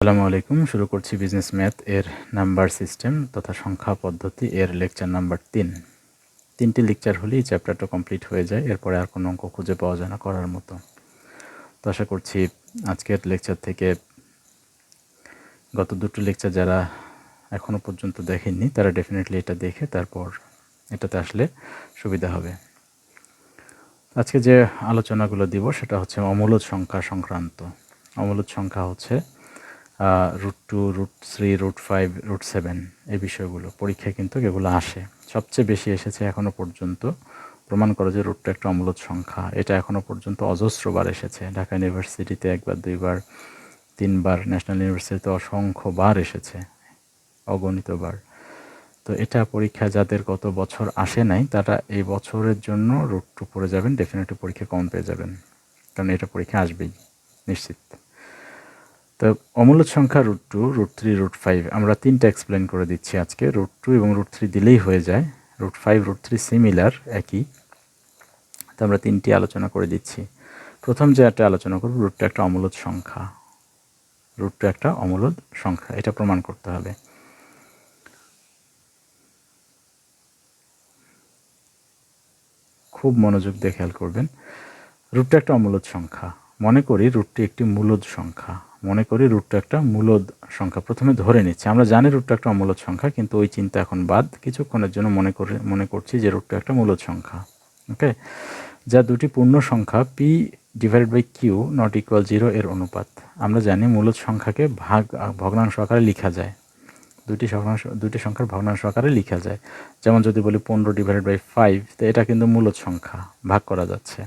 আসসালামু আলাইকুম। শুরু করছি বিজনেস ম্যাথ এর নাম্বার সিস্টেম তথা সংখ্যা পদ্ধতি এর লেকচার নাম্বার 3টি লেকচার হলেই চ্যাপ্টারটা কমপ্লিট হয়ে যায়। এরপরে আর কোনো অঙ্ক খুঁজে পাওয়া যায় না করার মতো। তো আশা করছি আজকের লেকচার থেকে গত দুটো লেকচার যারা এখনও পর্যন্ত দেখেননি তারা ডেফিনেটলি এটা দেখে তারপর এটাতে আসলে সুবিধা হবে। আজকে যে আলোচনাগুলো দিব সেটা হচ্ছে অমূলদ সংখ্যা সংক্রান্ত। অমূলদ সংখ্যা হচ্ছে √2, √3, √5, √7 এই বিষয়গুলো পরীক্ষায় কিন্তু এগুলো আসে। সবচেয়ে বেশি এসেছে এখনও পর্যন্ত। প্রমাণ করে যে √2 একটা অমূলদ সংখ্যা। এটা এখনও পর্যন্ত অজস্রবার এসেছে। ঢাকা ইউনিভার্সিটিতে একবার, দুইবার, তিনবার, ন্যাশনাল ইউনিভার্সিটিতে অসংখ্যবার এসেছে, অগণিতবার। তো এটা পরীক্ষায় যাদের গত বছর আসে নাই তারা এই বছরের জন্য √2 পড়ে যাবেন, ডেফিনেটলি পরীক্ষায় কম পেয়ে যাবেন, কারণ এটা পরীক্ষা আসবেই নিশ্চিত। তো অমূলদ সংখ্যা √2, √3, √5 আমরা তিনটা এক্সপ্লেন করে দিচ্ছি আজকে। √2 এবং √3 দিলেই হয়ে যায়। √5, √3 সিমিলার, একই। তো আমরা তিনটি আলোচনা করে দিচ্ছি। প্রথম যে একটা আলোচনা করব, √2 একটা অমূলদ সংখ্যা। √2 একটা অমূলদ সংখ্যা, এটা প্রমাণ করতে হবে। খুব মনোযোগ দিয়ে খেয়াল করবেন। √2 একটা অমূলদ সংখ্যা। মনে করি √2 একটি মূলদ সংখ্যা। √2 একটা মূলদ সংখ্যা প্রথমে ধরে নিচ্ছি। আমরা জানি √2 একটা অমূলদ সংখ্যা, কিন্তু ওই চিন্তা এখন বাদ। কিছুক্ষণের জন্য মনে করছি যে √2 একটা মূলদ সংখ্যা। ওকে, যা দুটি পূর্ণ সংখ্যা p/q ≠ 0 এর অনুপাত। আমরা জানি মূলদ সংখ্যাকে ভগ্নাংশ আকারে লেখা যায়। দুটি সংখ্যার ভগ্নাংশ আকারে লেখা যায়। যেমন যদি বলি 15/5, তো এটা কিন্তু মূলদ সংখ্যা, ভাগ করা যাচ্ছে।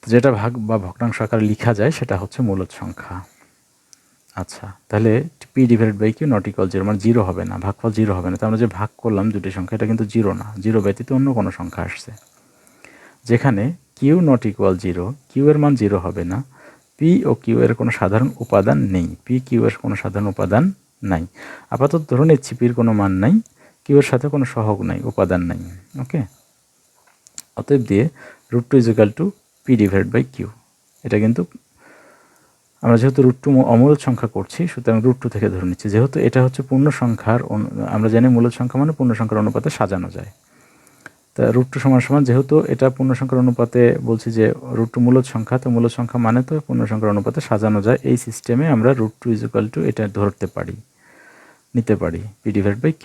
যেটা ভাগ বা ভগ্নাংশ আকারে লেখা যায় সেটা হচ্ছে মূলদ সংখ্যা। আচ্ছা, তাহলে p/q ≠ 0 মানে 0 হবে না, ভাগফল 0 হবে না। তো আমরা যে ভাগ করলাম দুটি সংখ্যা, এটা কিন্তু 0 না, 0 ব্যতীত অন্য কোনো সংখ্যা আসছে। যেখানে q ≠ 0, q এর মান 0 হবে না। p ও q এর কোনো সাধারণ উপাদান নেই, p q এর কোনো সাধারণ উপাদান নাই। আপাতত ধরে নিচ্ছি p এর কোনো মান নাই, q এর সাথে কোনো সহগ নাই, উপাদান নাই। ওকে, অতএব দিয়ে √2 p/q। এটা কিন্তু আমরা যেহেতু √2 অমূলদ সংখ্যা করছি, সুতরাং √2 থেকে ধরে নিচ্ছি। যেহেতু এটা হচ্ছে পূর্ণ সংখ্যার, আমরা জানি মূলদ সংখ্যা মানে পূর্ণ সংখ্যার অনুপাতে সাজানো যায়। তা √2 সমান যেহেতু এটা পূর্ণ সংখ্যার অনুপাতে বলছি যে √2 মূলদ সংখ্যা, তো মূলদ সংখ্যা মানে তো পূর্ণ সংখ্যার অনুপাতে সাজানো যায়। এই সিস্টেমে আমরা √2 এটা ধরতে পারি, নিতে পারি p/q।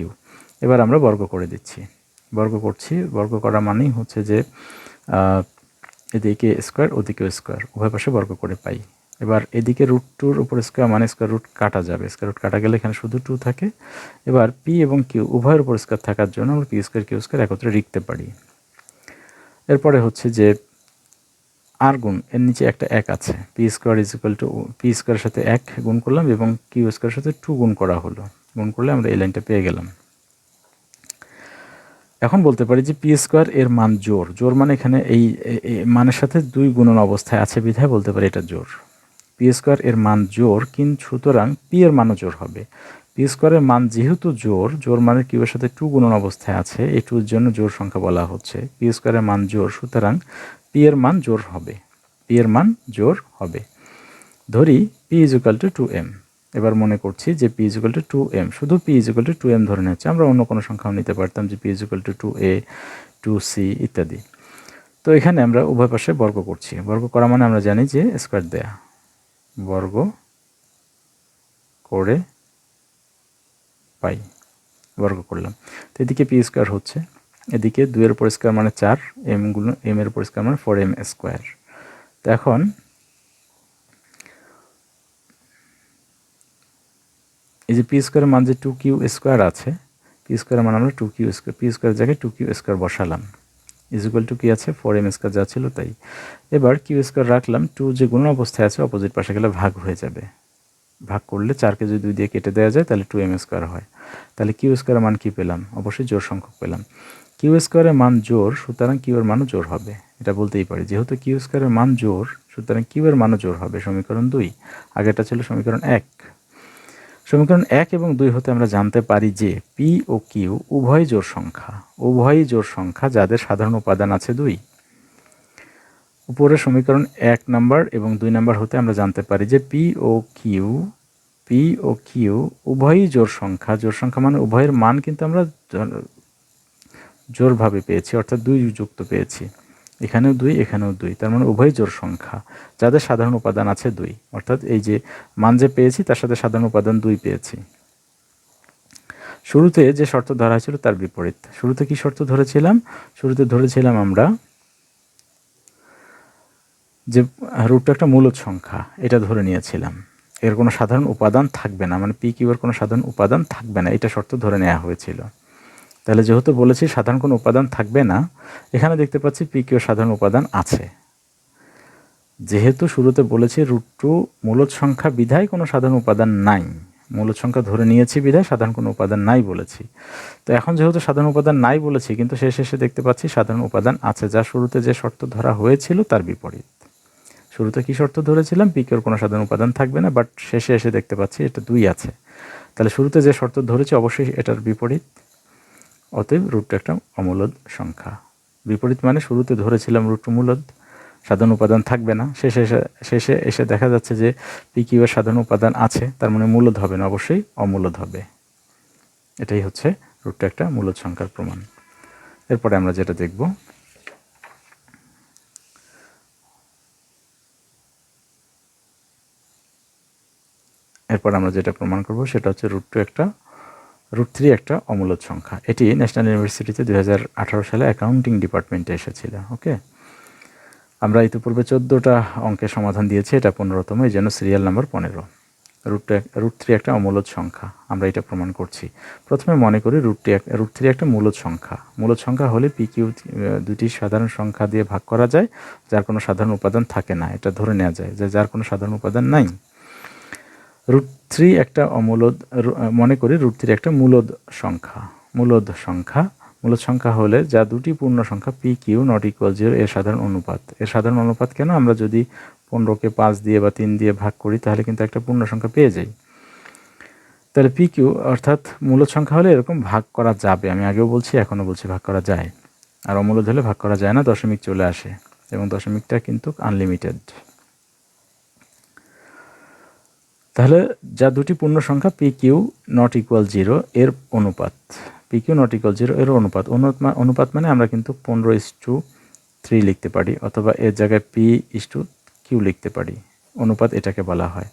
এবার আমরা বর্গ করে দিচ্ছি। বর্গ করছি, বর্গ করা মানেই হচ্ছে যে এদিকে স্কোয়ার ওদিকে স্কোয়ার, উভয় পাশে বর্গ করে পাই। এবার এদিকে √2 উপর স্কোয়ার মানে স্কোয়ার রুট কাটা যাবে, স্কোয়ার রুট কাটা গেলে এখানে শুধু 2 থাকে। এবার p এবং q উভয়ের উপর স্কোয়ার থাকার জন্য আমরা p² q² একত্রে লিখতে পারি। এরপরে হচ্ছে যে আর গুণ, এর নিচে একটা 1 আছে, p² p² সাথে 1 গুণ করলাম এবং q² সাথে 2 গুণ করা হলো। গুণ করলে আমরা এই লাইনটা পেয়ে গেলাম। এখন বলতে পারি যে p² এর মান জোড়। জোড় মানে এখানে এই মানের সাথে 2 গুণন অবস্থায় আছে বিধায় বলতে পারি এটা জোড়। p² এর মান জোড়, কিন্তু সুতরাং p এর মানও জোড় হবে। p² এর মান যেহেতু জোড়, জোড় মানে q এর সাথে 2 গুণন অবস্থায় আছে, এই 2 এর জন্য জোড় সংখ্যা বলা হচ্ছে। p² এর মান জোড়, সুতরাং p এর মান জোড় হবে। p এর মান জোড় হবে। ধরি p = 2m। এবার মনে করছি যে p = 2m, শুধু p = 2m ধরে নিচ্ছে। আমরা অন্য কোনো সংখ্যাও নিতে পারতাম যে p = 2a, 2c ইত্যাদি। তো এখানে আমরা উভয় পাশে বর্গ করছি। বর্গ করা মানে আমরা জানি যে স্কোয়ার দেয়া, বর্গ করে পাই, বর্গ করলাম। তো এদিকে p² হচ্ছে, এদিকে 2 এর উপর স্কোয়ার মানে 4, m এর উপর স্কোয়ার মানে 4m²। তো এখন এই যে p² এর মান যে 2q² আছে, p² এর মান আমরা 2q², p² জায়গায় 2q² বসালাম। = কি আছে, 4m² যা ছিল তাই। এবার q² রাখলাম, 2 যে গুণ অবস্থায় আছে অপোজিট পাশে গেলে ভাগ হয়ে যাবে। ভাগ করলে 4কে যদি 2 দিয়ে কেটে দেওয়া যায় তাহলে 2m² হয়। তাহলে q² এর মান কি পেলাম, অবশ্যই জোড় সংখ্যক পেলাম। q² এর মান জোড়, সুতরাং q এর মানও জোড় হবে। এটা বলতেই পারি, যেহেতু q² এর মান জোড় সুতরাং q এর মানও জোড় হবে। সমীকরণ 2, আগেটা ছিল সমীকরণ 1। সমীকরণ 1 এবং 2 হতে আমরা জানতে পারি যে p ও q উভয়ই জোড় সংখ্যা, যাদের সাধারণ উপাদান আছে 2। উপরের সমীকরণ 1 নাম্বার এবং 2 নাম্বার হতে আমরা জানতে পারি যে পি ও কিউ উভয়ই জোড় সংখ্যা। জোড় সংখ্যা মানে উভয়ের মান কিন্তু আমরা জোড়ভাবে পেয়েছি, অর্থাৎ 2 যুক্ত পেয়েছি। এখানেও 2, এখানেও 2, তার মানে উভয় জোড় সংখ্যা যাদের সাধারণ উপাদান আছে 2, অর্থাৎ এই যে মান যে পেয়েছি তার সাথে সাধারণ উপাদান 2 পেয়েছি। শুরুতে যে শর্ত ধরা হয়েছিল তার বিপরীত। শুরুতে কি শর্ত ধরেছিলাম? শুরুতে ধরেছিলাম আমরা যে রুটটা একটা মূলদ সংখ্যা, এটা ধরে নিয়েছিলাম। এর কোনো সাধারণ উপাদান থাকবে না, মানে পি কিউ এর কোনো সাধারণ উপাদান থাকবে না, এটা শর্ত ধরে নেওয়া হয়েছিল। তাহলে যেহেতু বলেছি সাধারণ কোনো উপাদান থাকবে না, এখানে দেখতে পাচ্ছি পি কিউ সাধারণ উপাদান আছে। যেহেতু শুরুতে বলেছি রুট টু মূলদ সংখ্যা বিধায় কোনো সাধারণ উপাদান নাই, মূলদ সংখ্যা ধরে নিয়েছি বিধায় সাধারণ কোনো উপাদান নাই বলেছি। তো এখন যেহেতু সাধারণ উপাদান নাই বলেছি, কিন্তু শেষে দেখতে পাচ্ছি সাধারণ উপাদান আছে, যা শুরুতে যে শর্ত ধরা হয়েছিল তার বিপরীত। শুরুতে কি শর্ত ধরেছিলাম? পি কিউর কোনো সাধারণ উপাদান থাকবে না, বাট শেষে এসে দেখতে পাচ্ছি এটা 2 আছে। তাহলে শুরুতে যে শর্ত ধরেছি অবশ্যই এটার বিপরীত, অতএব রুট একটা অমূলদ সংখ্যা। বিপরীত মানে শুরুতে ধরেছিলাম রুট মূলদ, সাধারণ উপাদান থাকবে না, শেষে এসে দেখা যাচ্ছে যে পি কিউ এর সাধারণ উপাদান আছে, তার মানে মূলদ হবে না, অবশ্যই অমূলদ হবে। এটাই হচ্ছে রুটটা একটা মূলদ সংখ্যার প্রমাণ। এরপরে আমরা যেটা দেখব, প্রমাণ করব সেটা হচ্ছে রুট থ্রি একটা অমূলদ সংখ্যা। এটি ন্যাশনাল ইউনিভার্সিটিতে 2018 সালে অ্যাকাউন্টিং ডিপার্টমেন্টে এসেছিল। ওকে, আমরা ইতিপূর্বে 14টা অঙ্কের সমাধান দিয়েছি, এটা 15তম, এই জন্য সিরিয়াল নাম্বার 15। রুট থ্রি একটা অমূলদ সংখ্যা, আমরা এটা প্রমাণ করছি। প্রথমে মনে করি রুট থ্রি একটা মূলদ সংখ্যা। মূলদ সংখ্যা হলে পি কিউ দুটি সাধারণ সংখ্যা দিয়ে ভাগ করা যায় যার কোনো সাধারণ উপাদান থাকে না, এটা ধরে নেওয়া যায় যে যার কোনো সাধারণ উপাদান নাই। রুট থ্রি একটা মনে করি রুট থ্রি একটা মূলদ সংখ্যা হলে যা দুটি পূর্ণ সংখ্যা পি কিউ নট ইকুয়াল 0 এর সাধারণ অনুপাত। এর সাধারণ অনুপাত কেন? আমরা যদি 15কে 5 দিয়ে বা 3 দিয়ে ভাগ করি তাহলে কিন্তু একটা পূর্ণ সংখ্যা পেয়ে যাই। তাহলে পি কিউ অর্থাৎ মূলদ সংখ্যা হলে এরকম ভাগ করা যাবে, আমি আগেও বলছি এখনও বলছি ভাগ করা যায়। আর অমূলদ হলে ভাগ করা যায় না, দশমিক চলে আসে, এবং দশমিকটা কিন্তু আনলিমিটেড। তাহলে যা দুটি পূর্ণ সংখ্যা পি কিউ নট ইকুয়াল 0 এর অনুপাত, পি কিউ নট ইকুয়াল 0 এর অনুপাত মানে আমরা কিন্তু 15:3 লিখতে পারি, অথবা এর জায়গায় p/q লিখতে পারি। অনুপাত এটাকে বলা হয়,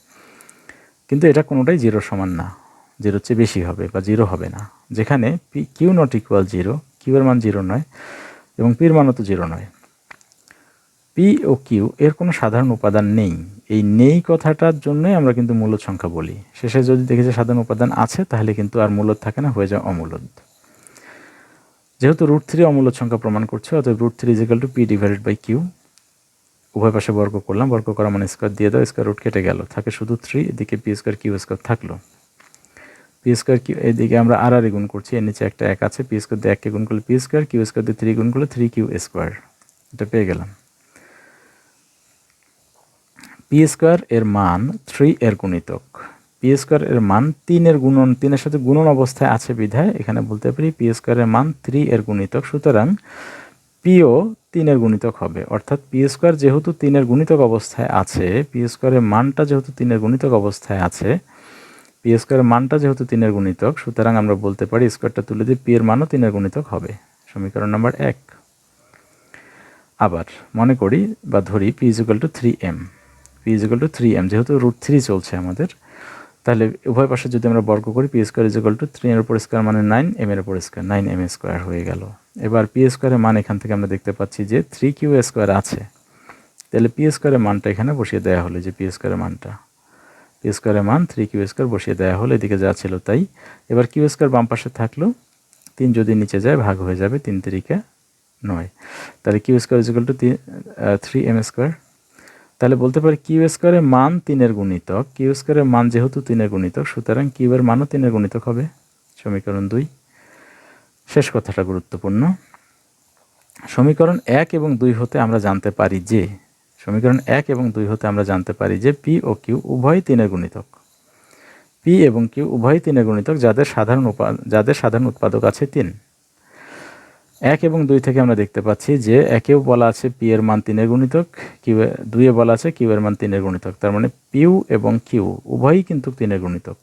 কিন্তু এটা কোনোটাই 0 সমান না, 0 চেয়ে বেশি হবে বা 0 হবে না। যেখানে P Q not equal 0, Q এর মান 0 নয় এবং পির মানও তো 0 নয়। পি ও কিউ এর কোনো সাধারণ উপাদান নেই, এই নেই কথাটার জন্যই আমরা কিন্তু মূলদ সংখ্যা বলি। শেষে যদি দেখি যে সাধারণ উপাদান আছে তাহলে কিন্তু আর মূলদ থাকে না, হয়ে যায় অমূলদ। যেহেতু রুট থ্রি অমূলদ সংখ্যা প্রমাণ করছে, অতএব root three is equal to P divided by Q. উভয় পাশে বর্গ করলাম, বর্গ করা মানে স্কোয়ার দিয়ে দাও, স্কোয়ার রুট কেটে গেল, থাকে শুধু 3, এদিকে পি স্কোয়ার কিউ স্কোয়ার থাকলো। পি স্কোয়ার কিউ এদিকে আমরা আর গুণ করছি, এর নিচে একটা 1 আছে, পি স্কোয়ার দিয়ে 1কে গুণ করলে পি স্কোয়ার, কিউ স্কোয়ার দিয়ে 3 গুণ করলে 3q স্কোয়ার, এটা পেয়ে গেলাম। পি স্কোয়ার এর মান 3 এর গুণিতক, পি স্কোয়ার এর মান 3 এর গুণন, 3 এর সাথে গুণন অবস্থায় আছে বিধায় এখানে বলতে পারি পি স্কোয়ারের মান 3 এর গুণিতক, সুতরাং পিও 3 এর গুণিতক হবে। অর্থাৎ পি স্কোয়ার যেহেতু 3 এর গুণিতক অবস্থায় আছে, পি স্কোয়ারের মানটা যেহেতু 3 এর গুণিতক অবস্থায় আছে, পি স্কোয়ারের মানটা যেহেতু 3 এর গুণিতক, সুতরাং আমরা বলতে পারি স্কোয়ারটা তুলে দিয়ে পি এর মানও 3 এর গুণিতক হবে। সমীকরণ নাম্বার 1। আবার মনে করি বা ধরি P is equal to 3m, P is equal to 3m, যেহেতু রুট থ্রি চলছে আমাদের, তাহলে উভয় পাশে যদি আমরা বর্গ করি পি স্কোয়ার ইজিক্যাল টু 3 এর উপর স্কোয়ার মানে 9, m এর উপর স্কোয়ার 9m স্কোয়ার হয়ে গেল। এবার পি স্কোয়ারের মান এখান থেকে আমরা দেখতে পাচ্ছি যে 3q স্কোয়ার আছে, তাহলে পি স্কোয়ারের মানটা এখানে বসিয়ে দেওয়া হলো, যে পি স্কোয়ারের মানটা, পি স্কোয়ারের মান 3q স্কোয়ার বসিয়ে দেওয়া হলো, এদিকে যা ছিল তাই। এবার কিউ স্কোয়ার বাম পাশে থাকলো, 3 যদি নিচে যায় ভাগ হয়ে যাবে, 3 3কে 9, তাহলে Q square is equal to 3m square. তাহলে বলতে পারি কিউ স্কোয়ারের মান 3 এর গুণিতক, কিউ স্কোয়ারের মান যেহেতু 3 এর গুণিতক, সুতরাং কিউ এর মানও 3 এর গুণিতক হবে। সমীকরণ 2। শেষ কথাটা গুরুত্বপূর্ণ, সমীকরণ 1 এবং 2 হতে আমরা জানতে পারি যে পি ও কিউ উভয়ই 3 এর গুণিতক, পি এবং কিউ উভয়ই 3 এর গুণিতক যাদের সাধারণ উৎপাদক আছে 3। 1 এবং 2 থেকে আমরা দেখতে পাচ্ছি যে একেও বলা আছে পি এর মান 3 এর গুণিতক, কিউ 2 এ বলা আছে কিউ এর মান 3 এর গুণিতক, তার মানে পিউ এবং কিউ উভয়ই কিন্তু 3 এর গুণিতক।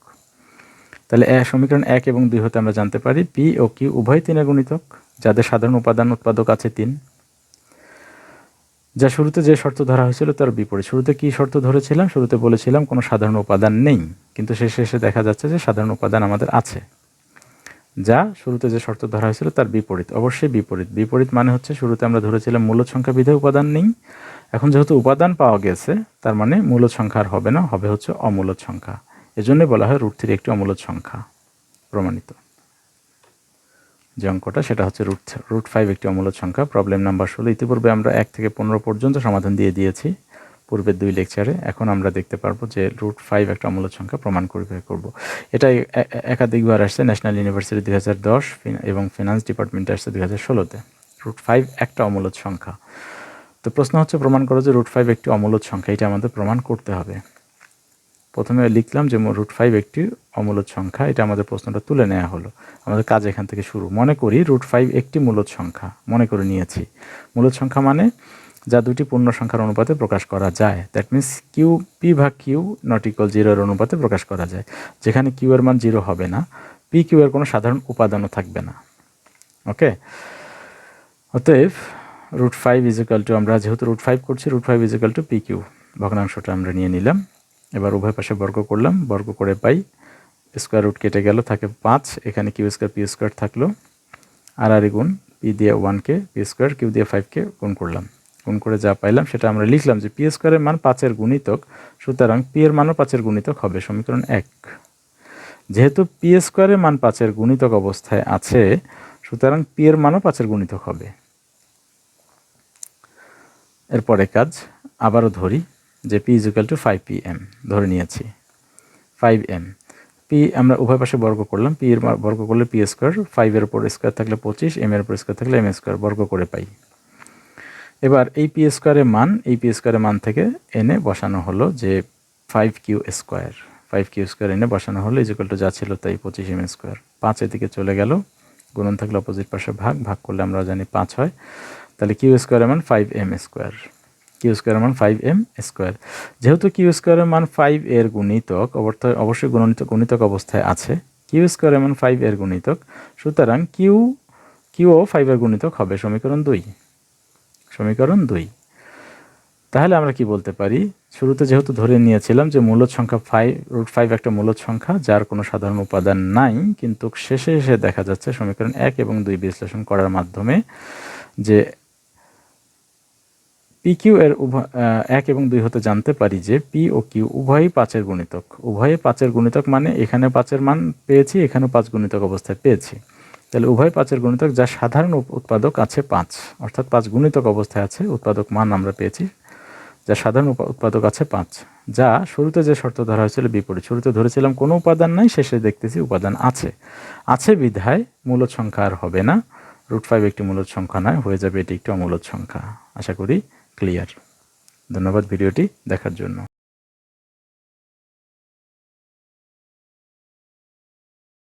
তাহলে সমীকরণ 1 এবং 2 হতে আমরা জানতে পারি পি ও কিউ উভয় 3 এর গুণিতক, যাদের সাধারণ উপাদান উৎপাদক আছে 3। যা শুরুতে যে শর্ত ধরা হয়েছিল তার বিপরীত। শুরুতে কি শর্ত ধরেছিলাম? শুরুতে বলেছিলাম কোনো সাধারণ উপাদান নেই, কিন্তু শেষে এসে দেখা যাচ্ছে যে সাধারণ উপাদান আমাদের আছে। যা শুরুতে যে শর্ত ধরা হয়েছিল তার বিপরীত, অবশ্যই বিপরীত। বিপরীত মানে হচ্ছে শুরুতে আমরা ধরেছিলাম মূলদ সংখ্যা বিধে উপাদান নেই, এখন যেহেতু উপাদান পাওয়া গেছে তার মানে মূলদ সংখ্যা আর হবে না, হবে হচ্ছে অমূলদ সংখ্যা। এজন্যই বলা হয় √3 একটি অমূলদ সংখ্যা। প্রমাণিত যে অঙ্কটা সেটা হচ্ছে √5 একটি অমূলদ সংখ্যা। Problem number 16। ইতিপূর্বে আমরা 1 থেকে 15 পর্যন্ত সমাধান দিয়ে দিয়েছি পূর্বের 2 লেকচারে। এখন আমরা দেখতে পারবো যে √5 একটা অমূলদ সংখ্যা প্রমাণ করব। এটা একাধিকবার আসছে, ন্যাশনাল ইউনিভার্সিটি 2010 এবং ফিনান্স ডিপার্টমেন্টে আসছে 2016-তে। √5 একটা অমূলদ সংখ্যা। তো প্রশ্ন হচ্ছে প্রমাণ করো যে √5 একটি অমূলদ সংখ্যা। এটা আমাদের প্রমাণ করতে হবে। প্রথমে লিখলাম যে √5 একটি অমূলদ সংখ্যা, এটা আমাদের প্রশ্নটা তুলে নেওয়া হলো। আমাদের কাজ এখান থেকে শুরু। মনে করি √5 একটি মূলদ সংখ্যা, মনে করে নিয়েছি। মূলদ সংখ্যা মানে যা দুটি পূর্ণ সংখ্যার অনুপাতে প্রকাশ করা যায়। দ্যাট মিন্স কিউ পি ভাগ কিউ নট ইকুয়াল 0 এর অনুপাতে প্রকাশ করা যায়, যেখানে কিউ এর মান 0 হবে না, পি কিউ এর কোনো সাধারণ উপাদানও থাকবে না। ওকে, অতএব √5 ইজিক্যাল টু, আমরা যেহেতু √5 করছি, √5 ইজিক্যাল টু পি কিউ। ভগ্নাংশটা আমরা নিয়ে নিলাম। এবার উভয় পাশে বর্গ করলাম, বর্গ করে পাই স্কোয়ার রুট কেটে গেল, থাকে 5। এখানে কিউ স্কোয়ার পি স্কোয়ার থাকলো, আর গুণ পি দিয়ে 1কে, পি স্কোয়ার কিউ দিয়ে 5কে গুণ করলাম। গুণ করে যা পাইলাম সেটা আমরা লিখলাম যে পি স্কোয়ারের মান 5-এর গুণিতক, সুতরাং পি এর মানও 5-এর গুণিতক হবে। সমীকরণ 1। যেহেতু পি স্কোয়ারের মান 5-এর গুণিতক অবস্থায় আছে, সুতরাং পি এর মানও 5-এর গুণিতক হবে। এরপরে কাজ আবারও ধরি যে পি ইজিক্যাল টু 5pm ধরে নিয়েছি। 5m পি আমরা উভয় পাশে বর্গ করলাম, পি এর বর্গ করলে পি স্কোয়ার, 5-এর উপর স্কোয়ার থাকলে 25, এম এর উপর স্কোয়ার থাকলে এম স্কোয়ার, বর্গ করে পাই। এবার এই পি স্কোয়ারের মান, এই পি স্কোয়ারের মান থেকে এনে বসানো হলো যে 5q স্কোয়ার, 5q স্কোয়ার এনে বসানো হলো ইজিক্যাল টু যা ছিল তাই 25m স্কোয়ার। 5 এদিকে চলে গেল, গুণন থাকলে অপোজিট পাশে ভাগ, ভাগ করলে আমরা জানি 5 হয়। তাহলে কিউ স্কোয়ারের মান 5m স্কোয়ার, কিউ স্কোয়ারের মান 5m স্কোয়ার। যেহেতু কিউ স্কোয়ারের মান 5 এর গুণিতক, অবশ্যই গুণিতক অবস্থায় আছে, কিউ স্কোয়ারের মান 5 এর গুণিতক, সুতরাং কিউও 5 এর গুণিতক হবে। সমীকরণ 2। সমীকরণ 2। তাহলে আমরা কি বলতে পারি? শুরুতে যেহেতু ধরে নিয়েছিলাম যে মূলদ সংখ্যা √5 একটা মূলদ সংখ্যা যার কোনো সাধারণ উপাদান নাই, কিন্তু শেষে এসে দেখা যাচ্ছে সমীকরণ 1 এবং 2 বিশ্লেষণ করার মাধ্যমে যে পি কিউ এর 1 এবং 2 হতে জানতে পারি যে পি ও কিউ উভয়ই 5-এর গুণিতক। উভয়ই 5-এর গুণিতক মানে এখানে 5-এর মান পেয়েছি, এখানেও 5 গুণিতক অবস্থায় পেয়েছি। তাহলে উভয় 5-এর গুণিতক, যা সাধারণ উৎপাদক আছে 5, অর্থাৎ 5 গুণিতক অবস্থায় আছে। উৎপাদক মান আমরা পেয়েছি, যা সাধারণ উৎপাদক আছে 5, যা শুরুতে যে শর্ত ধরা হয়েছিল বিপরীত। শুরুতে ধরেছিলাম কোনো উপাদান নাই, শেষে দেখতেছি উপাদান আছে বিধায় মূলদ সংখ্যা আর হবে না। √5 একটি মূলদ সংখ্যা নয়, হয়ে যাবে এটি একটি অমূলদ সংখ্যা। আশা করি ক্লিয়ার। ধন্যবাদ ভিডিওটি দেখার জন্য।